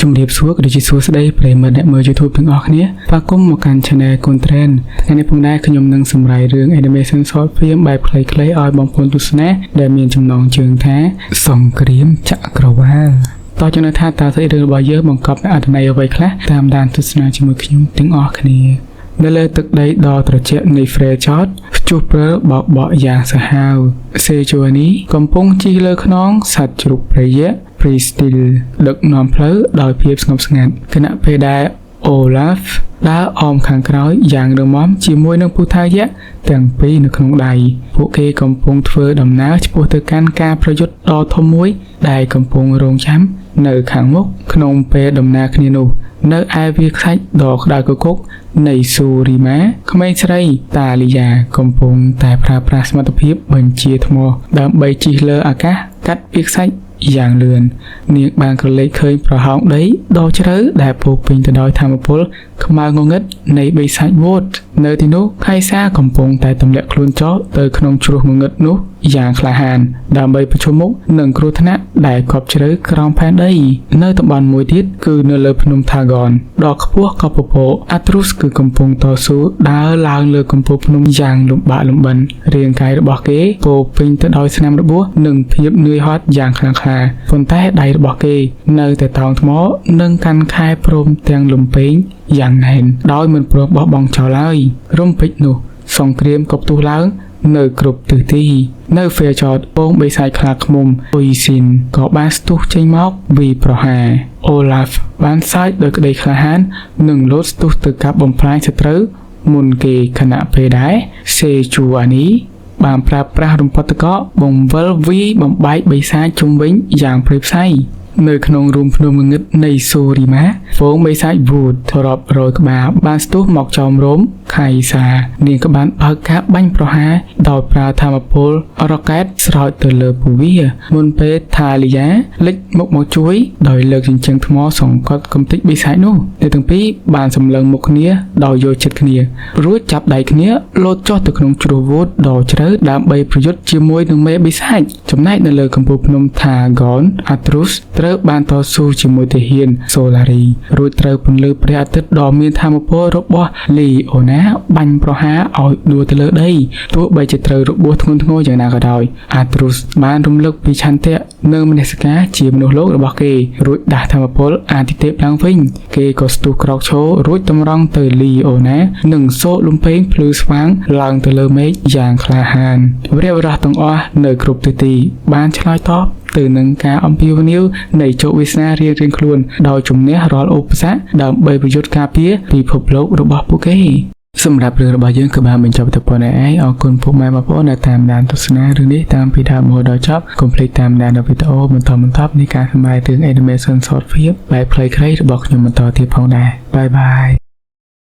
ជំរាបសួរក៏ដូចជាសួស្តីប្រិយមិត្តអ្នកមើល YouTube ទាំងអស់គ្នាស្វាគមន៍មកកាន់ Channel Content ថ្ងៃនេះផងដែរខ្ញុំនឹងសម្រាយរឿង Animation Short Film បែបខ្លីៗឲ្យបងប្អូនទស្សនាដែលមានចំណងជើងថាសង្គ្រាមចក្រវាឡតើចំណុចថាតើស្អីរឿងរបស់យើងបង្កប់នូវអត្ថន័យអ្វីខ្លះតាមដានទស្សនាជាមួយខ្ញុំទាំងអស់គ្នានៅលើទឹកដីដ៏ត្រជាក់នៃ Frejord ព្យុះព្រើបបក់យ៉ាងសាហាវសេជូអានីកំពុងជិះលើខ្នងសត្វជ្រូកព្រៃយៈ Pristil ដឹកនាំផ្លូវដោយភាពស្ងប់ស្ងាត់ខណៈពេលដែល Olaf ដើរអមខាងក្រោយយ៉ាងរឹងមាំជាមួយនឹងពូថៅយៈទាំងពីរនៅក្នុងដៃពួកគេកំពុងធ្វើដំណើរឆ្ពោះទៅកាន់ការប្រយុទ្ធដ៏ធំមួយដែលកំពុងរងចាំនៅខាងមុខក្នុងពេលដំណើរគ្នានោះនៅឯវាលខ្សាច់ដ៏ក្តៅគគុកនៃស៊ូរីម៉ាក្មេងស្រីតាលីយ៉ាកំពុងតែប្រើប្រាស់សមត្ថភាពបញ្ជាថ្មដើម្បីជិះលើអាកាសកាត់វាលខ្សាច់យ៉ាងលឿននាងបានក្រឡេកឃើញប្រហោងដីដ៏ជ្រៅដែលពោពេញទៅដោយថាមពលខ្មៅងងឹតនៃបិសាចវ៉ូតនៅទីនោះខៃសាកំពុងតែទម្លាក់ខ្លួនចុះទៅក្នុងជ្រោះងងឹតនោះយ៉ាងក្លាហានដើម្បីប្រឈមមុខនឹងគ្រោះថ្នាក់ដែលកប់ជ្រៅក្រោមផែនដីនៅតំបន់មួយទៀតគឺនៅលើភ្នំ Thagon ដ៏ខ្ពស់ក៏ពពក Atrus គឺកំពុងតស៊ូដើរឡើងលើកំពូលភ្នំយ៉ាងលំបាកលំបិនរាងកាយរបស់គេពោពេញទៅដោយស្នាមរបួសនិងភាពនឿយហត់យ៉ាងខ្លាំងក្លាប៉ុន្តែដៃរបស់គេនៅតែតោងថ្មនិងកាន់ខែព្រមទាំងលំពេងយ៉ាងណែនដោយមិនព្រមបោះបង់ចោលឡើយរំពេចនោះសង្គ្រាមក៏ផ្ទុះឡើងនៅគ្រប់ទិសទីនៅ Frejord ពងបិសាចខ្លាឃ្មុំ Oisin ក៏បានស្ទុះចេញមកវាយប្រហារ Olaf បានសើចដោយក្តីក្លាហាននិងលោតស្ទុះទៅកាប់បំផ្លាញសត្រូវមុនគេខណៈពេលដែរសេជូអានីបានប្រើប្រាស់រំពេចតកកបង្វិលវាយបំបែកបិសាចជុំវិញយ៉ាងព្រៃផ្សៃនៅក្នុងរូងភ្នំងងឹតនៃស៊ូរីម៉ាហ្វូងបិសាចវូតរាប់រយក្បាលបានស្ទុះមកចោមរោមខៃសានាងក៏បានបើកការបាញ់ប្រហារដោយប្រើថាមពលរ៉ុកែតស្រោចទៅលើពួកវាមុនពេលថាលីយ៉ាលេចមុខមកជួយដោយលើកជញ្ជឹងថ្មសង្កត់កំទេចបិសាចនោះអ្នកទាំងពីរបានសម្លឹងមុខគ្នាដោយយកចិត្តគ្នារួចចាប់ដៃគ្នាលោតចុះទៅក្នុងជ្រោះវូតដ៏ជ្រៅដើម្បីប្រយុទ្ធជាមួយនឹងមេបិសាចចំណែកនៅលើកំពូលភ្នំ Thagon Atrus ត្រូវបានតស៊ូជាមួយទាហាន Solari រួចត្រូវពន្លឺព្រះអាទិត្យដ៏មានថាមពលរបស់ Leona បាញ់ប្រហារឲ្យដួលទៅលើដីទោះបីជាត្រូវរបួសធ្ងន់ធ្ងរយ៉ាងណាក៏ដោយ Atrus បានរំលឹកពីឆន្ទៈនិងមនសិការជាមនុស្សលោករបស់គេរួចដាស់ថាមពលអាទិទេពឡើងវិញគេក៏ស្ទុះក្រោកឈររួចតម្រង់ទៅ Leona និងសូកលំពេងភ្លឺស្វាងឡើងទៅលើមេឃយ៉ាងក្លាហានវីរបុរសទាំងអស់នៅគ្រប់ទិសទីបានឆ្លើយតបទៅនឹងការអំពាវនាវនៃជោគវាសនារៀងៗខ្លួនដោយជំនះរាល់ឧបសគ្គដើម្បីប្រយុទ្ធការពារពិភពលោករបស់ពួកគេសម្រាប់រឿងរបស់យើងក៏បានបញ្ចប់ទៅប៉ុណ្ណេះឯងអរគុណពុកម៉ែបងប្អូនដែលតាមដានទស្សនារឿងនេះតាំងពីដើមរហូតដល់ចប់កុំភ្លេចតាមដានវីដេអូបន្តនៃការសម្ដែងរឿង Animation Short Film បែបខ្លីៗរបស់ខ្ញុំបន្តទៀតផងដែរបាយបាយ